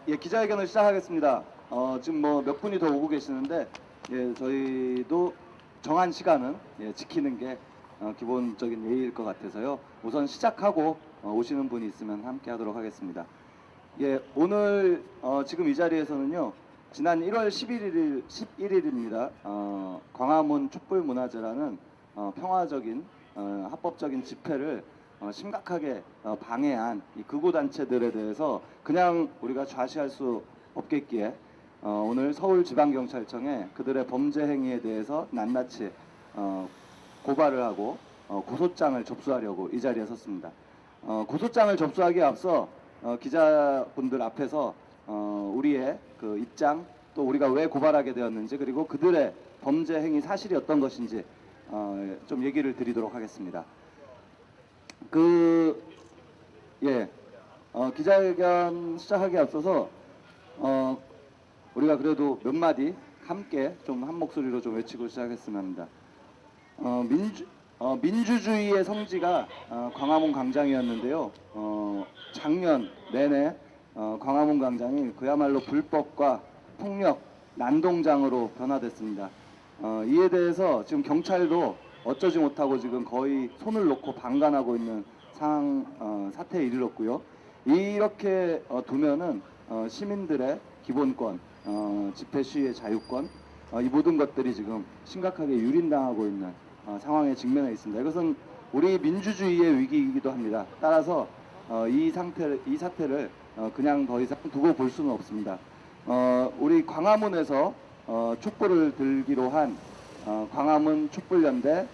예, 기자회견을 시작하겠습니다. 지금 뭐 몇 분이 더 오고 계시는데, 예, 저희도 정한 시간은 지키는 게 기본적인 예의일 것 같아서요. 우선 시작하고 오시는 분이 있으면 함께 하도록 하겠습니다. 예, 오늘 지금 이 자리에서는요, 지난 1월 11일입니다. 광화문 촛불문화제라는 평화적인 합법적인 집회를 심각하게 방해한 이 극우 단체들에 대해서 그냥 우리가 좌시할 수 없겠기에 오늘 서울지방경찰청에 그들의 범죄 행위에 대해서 낱낱이 고발을 하고 고소장을 접수하려고 이 자리에 섰습니다. 고소장을 접수하기에 앞서 기자분들 앞에서 우리의 그 입장, 또 우리가 왜 고발하게 되었는지, 그리고 그들의 범죄 행위 사실이 어떤 것인지 좀 얘기를 드리도록 하겠습니다. 기자회견 시작하기에 앞서서 우리가 그래도 몇 마디 함께 좀 한 목소리로 좀 외치고 시작했으면 합니다. 민주주의의 성지가 광화문 광장이었는데요. 작년 내내 광화문 광장이 그야말로 불법과 폭력, 난동장으로 변화됐습니다. 이에 대해서 지금 경찰도 어쩌지 못하고 지금 거의 손을 놓고 방관하고 있는 사태에 이르렀고요. 이렇게 두면은 시민들의 기본권, 집회 시위의 자유권, 이 모든 것들이 지금 심각하게 유린당하고 있는 상황에 직면해 있습니다. 이것은 우리 민주주의의 위기이기도 합니다. 따라서 이 사태를 그냥 더 이상 두고 볼 수는 없습니다. 우리 광화문에서 촛불을 들기로 한 광화문 촛불연대,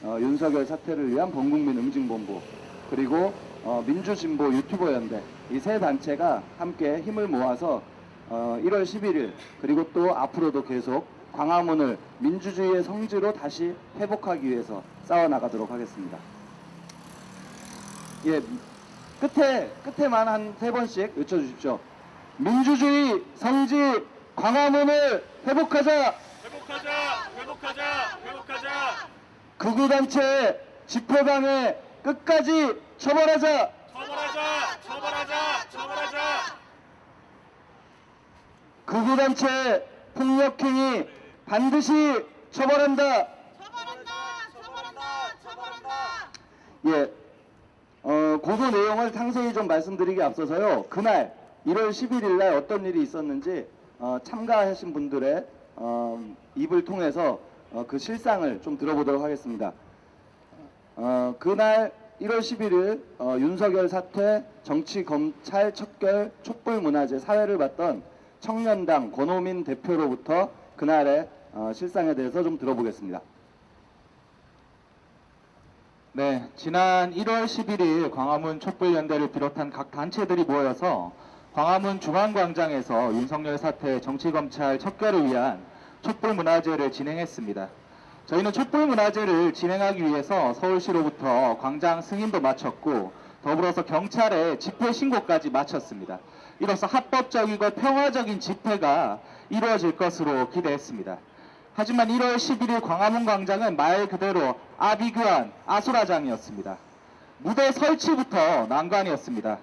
윤석열 사태를 위한 범국민 응징본부, 그리고 민주진보 유튜버연대, 이 세 단체가 함께 힘을 모아서 1월 11일 그리고 또 앞으로도 계속 광화문을 민주주의의 성지로 다시 회복하기 위해서 싸워나가도록 하겠습니다. 예, 끝에만 한 3번씩 외쳐주십시오. 민주주의 성지 광화문을 회복하자! 회복하자! 회복하자! 회복하자! 극우단체 집회방해 끝까지 처벌하자! 처벌하자! 처벌하자! 처벌하자! 극우단체 폭력행위 반드시 처벌한다! 처벌한다! 처벌한다! 처벌한다! 예, 고소 내용을 상세히 좀 말씀드리기 앞서서요, 그날 1월 11일 날 어떤 일이 있었는지 참가하신 분들의 입을 통해서 그 실상을 좀 들어보도록 하겠습니다. 그날 1월 11일 윤석열 사퇴, 정치 검찰 척결 촛불문화제 사회를 봤던 청년당 권오민 대표로부터 그날의 실상에 대해서 좀 들어보겠습니다. 네, 지난 1월 11일 광화문 촛불연대를 비롯한 각 단체들이 모여서 광화문 중앙광장에서 윤석열 사태 정치검찰 척결을 위한 촛불문화제를 진행했습니다. 저희는 촛불문화제를 진행하기 위해서 서울시로부터 광장 승인도 마쳤고 더불어서 경찰에 집회 신고까지 마쳤습니다. 이로써 합법적이고 평화적인 집회가 이루어질 것으로 기대했습니다. 하지만 1월 11일 광화문 광장은 말 그대로 아비규환 아수라장이었습니다. 무대 설치부터 난관이었습니다.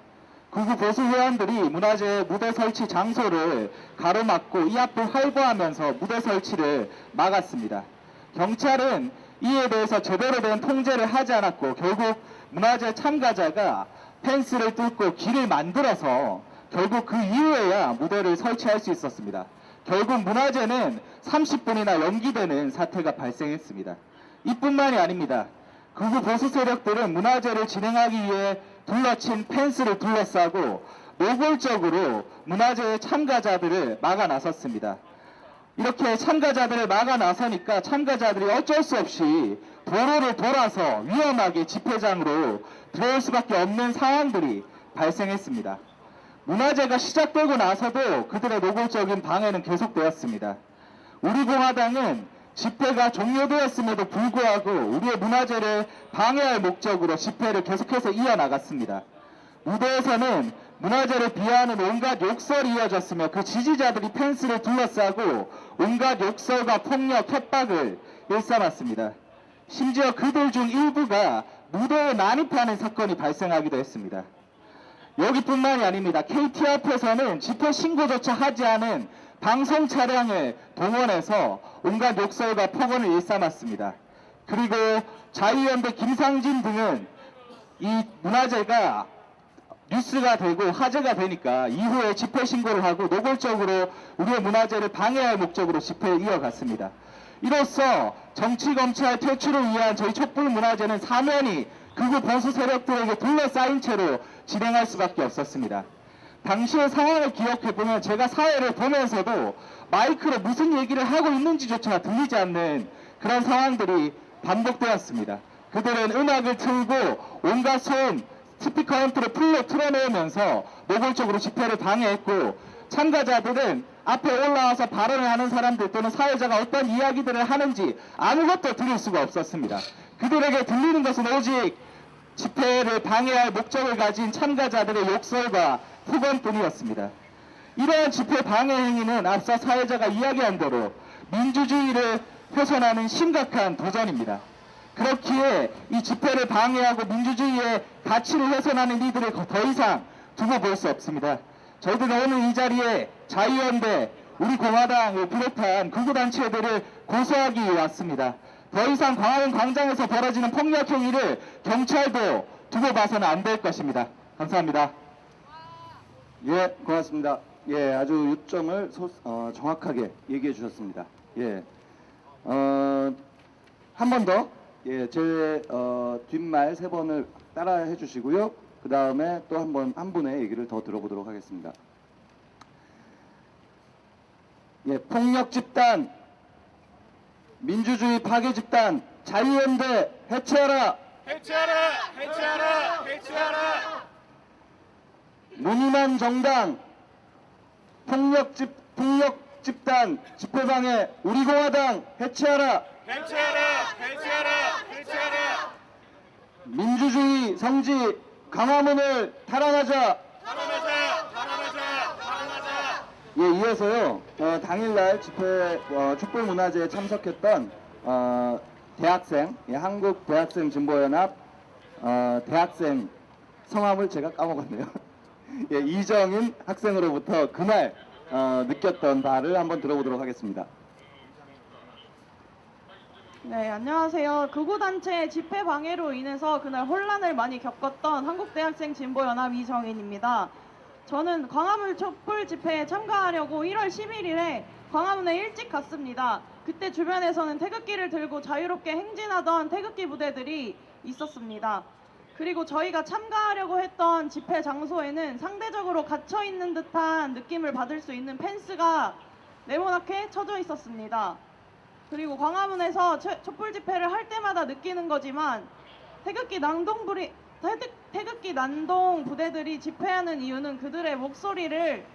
극우 보수 회원들이 문화재 무대 설치 장소를 가로막고 이 앞을 활보하면서 무대 설치를 막았습니다. 경찰은 이에 대해서 제대로 된 통제를 하지 않았고 결국 문화재 참가자가 펜스를 뚫고 길을 만들어서 결국 그 이후에야 무대를 설치할 수 있었습니다. 결국 문화재는 30분이나 연기되는 사태가 발생했습니다. 이뿐만이 아닙니다. 극우 보수 세력들은 문화제를 진행하기 위해 둘러친 펜스를 둘러싸고 노골적으로 문화제의 참가자들을 막아 나섰습니다. 이렇게 참가자들을 막아 나서니까 참가자들이 어쩔 수 없이 도로를 돌아서 위험하게 집회장으로 들어올 수밖에 없는 상황들이 발생했습니다. 문화제가 시작되고 나서도 그들의 노골적인 방해는 계속되었습니다. 우리 공화당은 집회가 종료되었음에도 불구하고 우리의 문화제를 방해할 목적으로 집회를 계속해서 이어나갔습니다. 무대에서는 문화제를 비하하는 온갖 욕설이 이어졌으며 그 지지자들이 펜스를 둘러싸고 온갖 욕설과 폭력, 협박을 일삼았습니다. 심지어 그들 중 일부가 무대에 난입하는 사건이 발생하기도 했습니다. 여기뿐만이 아닙니다. KT 앞에서는 집회 신고조차 하지 않은 방송 차량을 동원해서 온갖 욕설과 폭언을 일삼았습니다. 그리고 자유연대 김상진 등은 이 문화재가 뉴스가 되고 화제가 되니까 이후에 집회 신고를 하고 노골적으로 우리의 문화재를 방해할 목적으로 집회를 이어갔습니다. 이로써 정치검찰 퇴출을 위한 저희 촛불 문화재는 사면이 극우 보수 세력들에게 둘러싸인 채로 진행할 수밖에 없었습니다. 당시의 상황을 기억해보면 제가 사회를 보면서도 마이크로 무슨 얘기를 하고 있는지조차 들리지 않는 그런 상황들이 반복되었습니다. 그들은 음악을 틀고 온갖 소음, 스피커 앰프를 풀로 틀어놓으면서 노골적으로 집회를 방해했고, 참가자들은 앞에 올라와서 발언을 하는 사람들 또는 사회자가 어떤 이야기들을 하는지 아무것도 들을 수가 없었습니다. 그들에게 들리는 것은 오직 집회를 방해할 목적을 가진 참가자들의 욕설과 폭언뿐이었습니다. 이러한 집회 방해 행위는 앞서 사회자가 이야기한 대로 민주주의를 훼손하는 심각한 도전입니다. 그렇기에 이 집회를 방해하고 민주주의의 가치를 훼손하는 이들을 더 이상 두고 볼 수 없습니다. 저희들은 오늘 이 자리에 자유연대, 우리 공화당을 비롯한 극우단체들을 고소하기 위해 왔습니다. 더 이상 광화문 광장에서 벌어지는 폭력 행위를 경찰도 두고 봐서는 안 될 것입니다. 감사합니다. 예, 고맙습니다. 예, 아주 요점을 정확하게 얘기해 주셨습니다. 예, 한 번 더, 예, 제 뒷말 3번을 따라해 주시고요. 그 다음에 또 한 분의 얘기를 더 들어보도록 하겠습니다. 예, 폭력 집단, 민주주의 파괴 집단, 자유연대 해체하라! 해체하라! 해체하라! 해체하라! 무늬만 정당, 폭력 집단, 집회방해, 우리 공화당 해체하라! 해체하라! 해체하라! 해체하라! 민주주의 성지 광화문을 탈환하자! 탈환하자! 탈환하자! 탈환하자! 예, 이어서요, 당일날 집회, 촛불문화제에 참석했던, 대학생, 예, 한국대학생진보연합, 대학생, 성함을 제가 까먹었네요. 예, 이정인 학생으로부터 그날, 느꼈던 바를 한번 들어보도록 하겠습니다. 네, 안녕하세요. 극우단체 집회 방해로 인해서 그날 혼란을 많이 겪었던 한국대학생 진보연합 이정인입니다. 저는 광화문 촛불 집회에 참가하려고 1월 11일에 광화문에 일찍 갔습니다. 그때 주변에서는 태극기를 들고 자유롭게 행진하던 태극기 부대들이 있었습니다. 그리고 저희가 참가하려고 했던 집회 장소에는 상대적으로 갇혀있는 듯한 느낌을 받을 수 있는 펜스가 네모나게 쳐져 있었습니다. 그리고 광화문에서 촛불 집회를 할 때마다 느끼는 거지만 태극기 난동 부대들이 집회하는 이유는 그들의 목소리를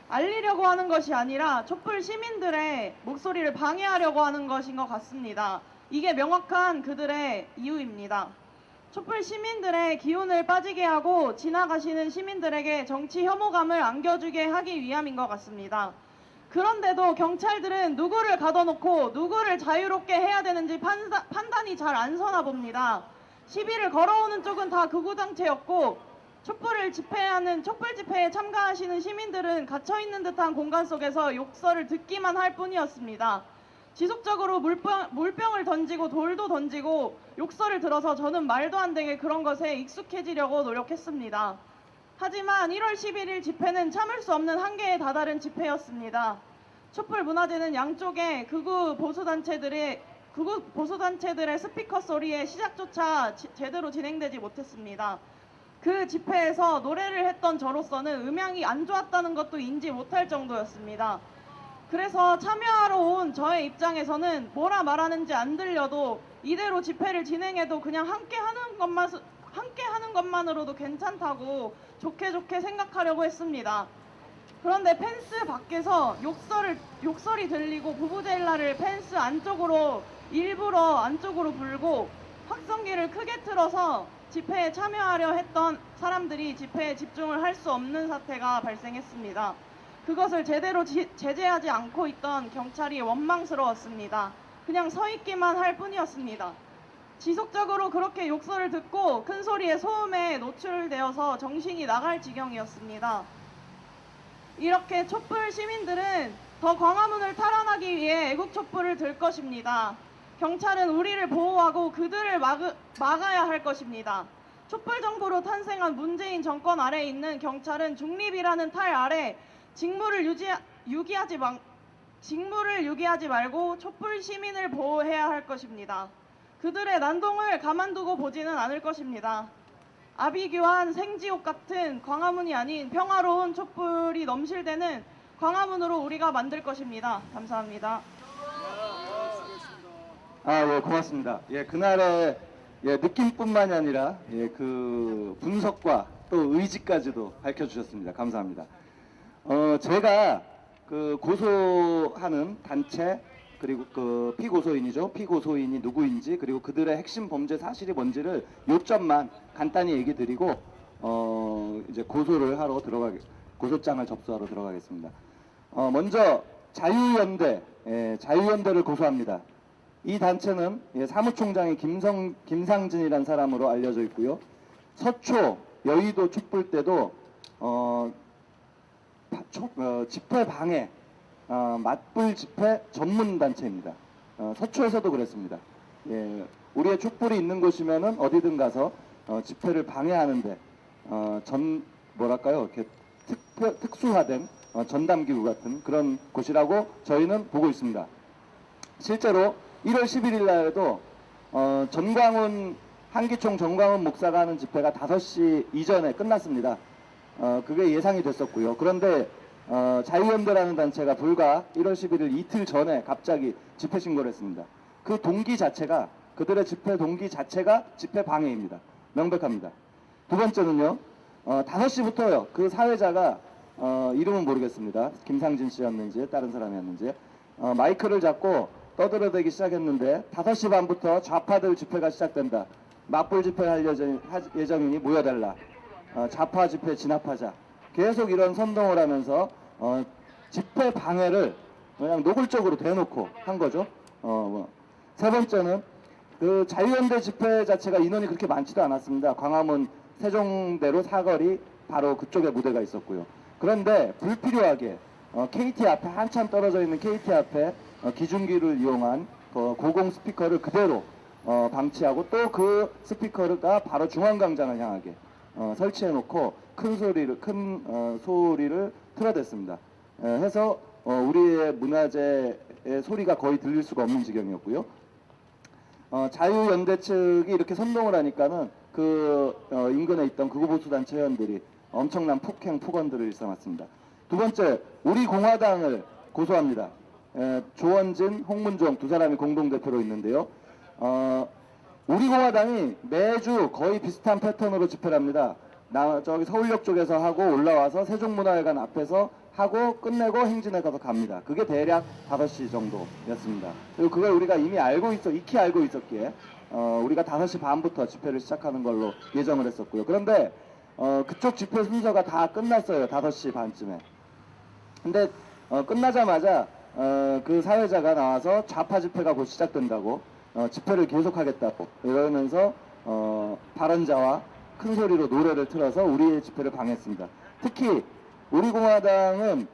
알리려고 하는 것이 아니라 촛불 시민들의 목소리를 방해하려고 하는 것인 것 같습니다. 이게 명확한 그들의 이유입니다. 촛불 시민들의 기운을 빠지게 하고 지나가시는 시민들에게 정치 혐오감을 안겨주게 하기 위함인 것 같습니다. 그런데도 경찰들은 누구를 가둬놓고 누구를 자유롭게 해야 되는지 판단이 잘 안 서나 봅니다. 시비를 걸어오는 쪽은 다 극우단체였고 촛불 집회에 참가하시는 시민들은 갇혀있는 듯한 공간 속에서 욕설을 듣기만 할 뿐이었습니다. 지속적으로 물병을 던지고 돌도 던지고 욕설을 들어서 저는 말도 안 되게 그런 것에 익숙해지려고 노력했습니다. 하지만 1월 11일 집회는 참을 수 없는 한계에 다다른 집회였습니다. 촛불 문화제는 양쪽에 극우 보수단체들의 스피커 소리에 시작조차 제대로 진행되지 못했습니다. 그 집회에서 노래를 했던 저로서는 음향이 안 좋았다는 것도 인지 못할 정도였습니다. 그래서 참여하러 온 저의 입장에서는 뭐라 말하는지 안 들려도 이대로 집회를 진행해도 그냥 함께 하는 것만으로도 괜찮다고 좋게 생각하려고 했습니다. 그런데 펜스 밖에서 욕설이 들리고 부부젤라를 펜스 안쪽으로 일부러 안쪽으로 불고 확성기를 크게 틀어서 집회에 참여하려 했던 사람들이 집회에 집중을 할 수 없는 사태가 발생했습니다. 그것을 제대로 제재하지 않고 있던 경찰이 원망스러웠습니다. 그냥 서 있기만 할 뿐이었습니다. 지속적으로 그렇게 욕설을 듣고 큰 소리에 소음에 노출되어서 정신이 나갈 지경이었습니다. 이렇게 촛불 시민들은 더 광화문을 탈환하기 위해 애국 촛불을 들 것입니다. 경찰은 우리를 보호하고 그들을 막아야 할 것입니다. 촛불 정부로 탄생한 문재인 정권 아래 있는 경찰은 중립이라는 탈 아래 직무를 유기하지 말고 촛불 시민을 보호해야 할 것입니다. 그들의 난동을 가만두고 보지는 않을 것입니다. 아비규환 생지옥 같은 광화문이 아닌 평화로운 촛불이 넘실대는 광화문으로 우리가 만들 것입니다. 감사합니다. 예, 고맙습니다. 예, 그날의 느낌뿐만이 아니라 그 분석과 또 의지까지도 밝혀주셨습니다. 감사합니다. 제가 그 고소하는 단체 그리고 그 피고소인이죠. 피고소인이 누구인지 그리고 그들의 핵심 범죄 사실이 뭔지를 요점만 간단히 얘기 드리고 이제 고소장을 접수하러 들어가겠습니다. 먼저 자유연대를 고소합니다. 이 단체는 사무총장이 김상진이라는 사람으로 알려져 있고요. 서초 여의도 촛불 때도 집회 방해, 맞불 집회 전문 단체입니다. 서초에서도 그랬습니다. 우리의 촛불이 있는 곳이면은 어디든 가서 집회를 방해하는데 이렇게 특수화된 전담기구 같은 그런 곳이라고 저희는 보고 있습니다. 실제로 1월 11일 날에도 한기총 전광훈 목사가 하는 집회가 5시 이전에 끝났습니다. 그게 예상이 됐었고요. 그런데 자유연대라는 단체가 불과 1월 11일 이틀 전에 갑자기 집회 신고를 했습니다. 그 동기 자체가 그들의 집회 동기 자체가 집회 방해입니다. 명백합니다. 두 번째는요. 5시부터요. 그 사회자가 이름은 모르겠습니다. 김상진 씨였는지 다른 사람이었는지 마이크를 잡고 떠들어대기 시작했는데 5시 반부터 좌파들 집회가 시작된다. 맞불 집회할 예정이니 모여달라. 좌파 집회 진압하자. 계속 이런 선동을 하면서 집회 방해를 그냥 노골적으로 대놓고 한 거죠. 세 번째는 그 자유연대 집회 자체가 인원이 그렇게 많지도 않았습니다. 광화문 세종대로 사거리 바로 그쪽에 무대가 있었고요. 그런데 불필요하게 KT 앞에 한참 떨어져 있는 KT 앞에 기중기를 이용한 고공 스피커를 그대로 방치하고 또 그 스피커가 바로 중앙광장을 향하게 설치해놓고 큰 소리를 틀어댔습니다. 해서 우리의 문화재의 소리가 거의 들릴 수가 없는 지경이었고요. 자유연대 측이 이렇게 선동을 하니까는 인근에 있던 극우보수단체 회원들이 엄청난 폭언들을 일삼았습니다. 두 번째, 우리 공화당을 고소합니다. 조원진, 홍문종 두 사람이 공동대표로 있는데요. 우리 공화당이 매주 거의 비슷한 패턴으로 집회를 합니다. 저기 서울역 쪽에서 하고 올라와서 세종문화회관 앞에서 하고 끝내고 행진에 가서 갑니다. 그게 대략 5시 정도였습니다. 그리고 그걸 우리가 이미 익히 알고 있었기에 우리가 5시 반부터 집회를 시작하는 걸로 예정을 했었고요. 그런데 그쪽 집회 순서가 다 끝났어요. 5시 반쯤에. 근데 끝나자마자 그 사회자가 나와서 좌파 집회가 곧 시작된다고 집회를 계속하겠다고 이러면서 발언자와 큰 소리로 노래를 틀어서 우리의 집회를 방해했습니다. 특히 우리 공화당은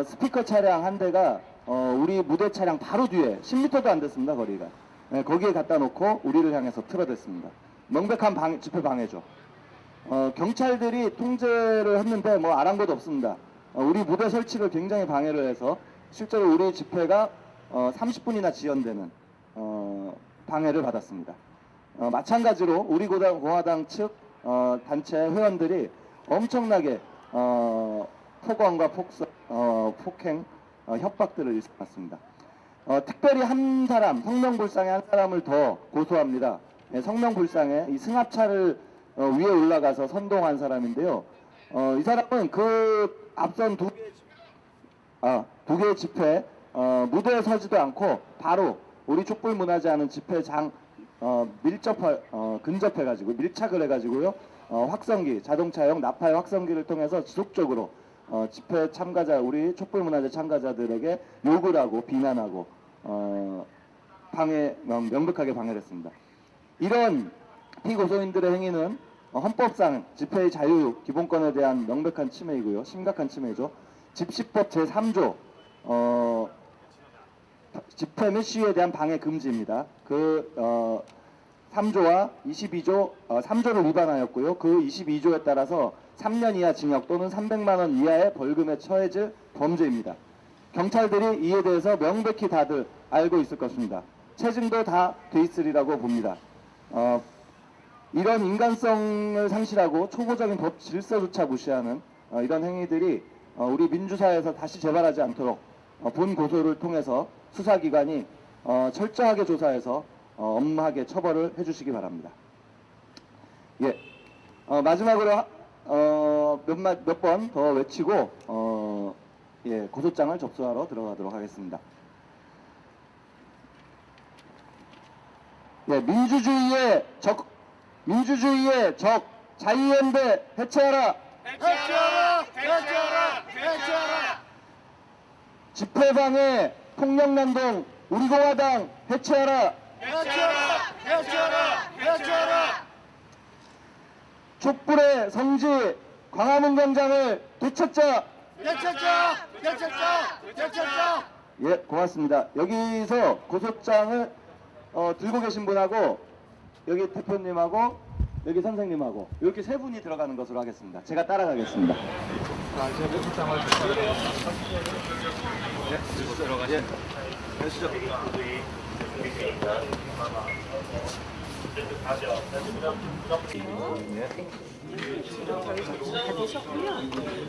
스피커 차량 한 대가 우리 무대 차량 바로 뒤에 10m도 안 됐습니다. 거리가. 거기에 갖다 놓고 우리를 향해서 틀어댔습니다. 명백한 집회 방해죠. 경찰들이 통제를 했는데 뭐 아랑곳 없습니다. 우리 무대 설치를 굉장히 방해를 해서 실제로 우리 집회가 30분이나 지연되는 방해를 받았습니다. 마찬가지로 우리 공화당 측 단체 회원들이 엄청나게 폭언과 폭행, 협박들을 일삼았습니다. 특별히 한 사람, 성명불상의 한 사람을 더 고소합니다. 성명불상에 이 승합차를 위에 올라가서 선동한 사람인데요. 이 사람은 그 앞선 두 개의 집회 무대에 서지도 않고 바로 우리 촛불문화제 하는 집회장 근접해가지고 밀착을 해가지고요. 자동차용 나팔 확성기를 통해서 지속적으로 집회 참가자, 우리 촛불문화제 참가자들에게 욕을 하고 비난하고 명백하게 방해를 했습니다. 이런 피고소인들의 행위는 헌법상 집회의 자유 기본권에 대한 명백한 침해이고요. 심각한 침해죠. 집시법 제3조 집회 및 시위에 대한 방해 금지입니다. 그 3조와 22조 3조를 위반하였고요. 그 22조에 따라서 3년 이하 징역 또는 300만 원 이하의 벌금에 처해질 범죄입니다. 경찰들이 이에 대해서 명백히 다들 알고 있을 것입니다. 체증도 다 돼 있으리라고 봅니다. 이런 인간성을 상실하고 초보적인 법 질서조차 무시하는 이런 행위들이 우리 민주사회에서 다시 재발하지 않도록 본 고소를 통해서 수사기관이 철저하게 조사해서 엄하게 처벌을 해주시기 바랍니다. 예, 마지막으로 몇 번 더 외치고 예, 고소장을 접수하러 들어가도록 하겠습니다. 예, 민주주의의 적 자유연대 해체하라. 해체하라! 해체하라! 해체하라! 집회방해 폭력난동 우리공화당 해체하라. 해체하라! 해체하라! 해체하라! 촛불의 성지 광화문 광장을 되찾자. 되찾자! 되찾자! 되찾자! 예, 고맙습니다. 여기서 고소장을 들고 계신 분하고 여기 대표님하고 여기 선생님하고 이렇게 세 분이 들어가는 것으로 하겠습니다. 제가 따라가겠습니다. 저희 접수 다 되셨고요.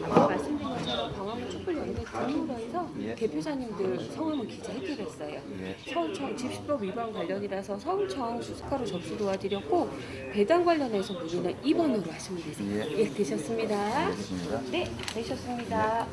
아까 말씀드린 것처럼 광화문 촛불연대 등으로해서 대표자님들 성함은 기재해드렸어요. 서울청 집시법 위반 관련이라서 서울청 수수과로 접수 도와드렸고 배당 관련해서 문의는 2번으로 하시면 되세요. 예, 되셨습니다. 네, 되셨습니다.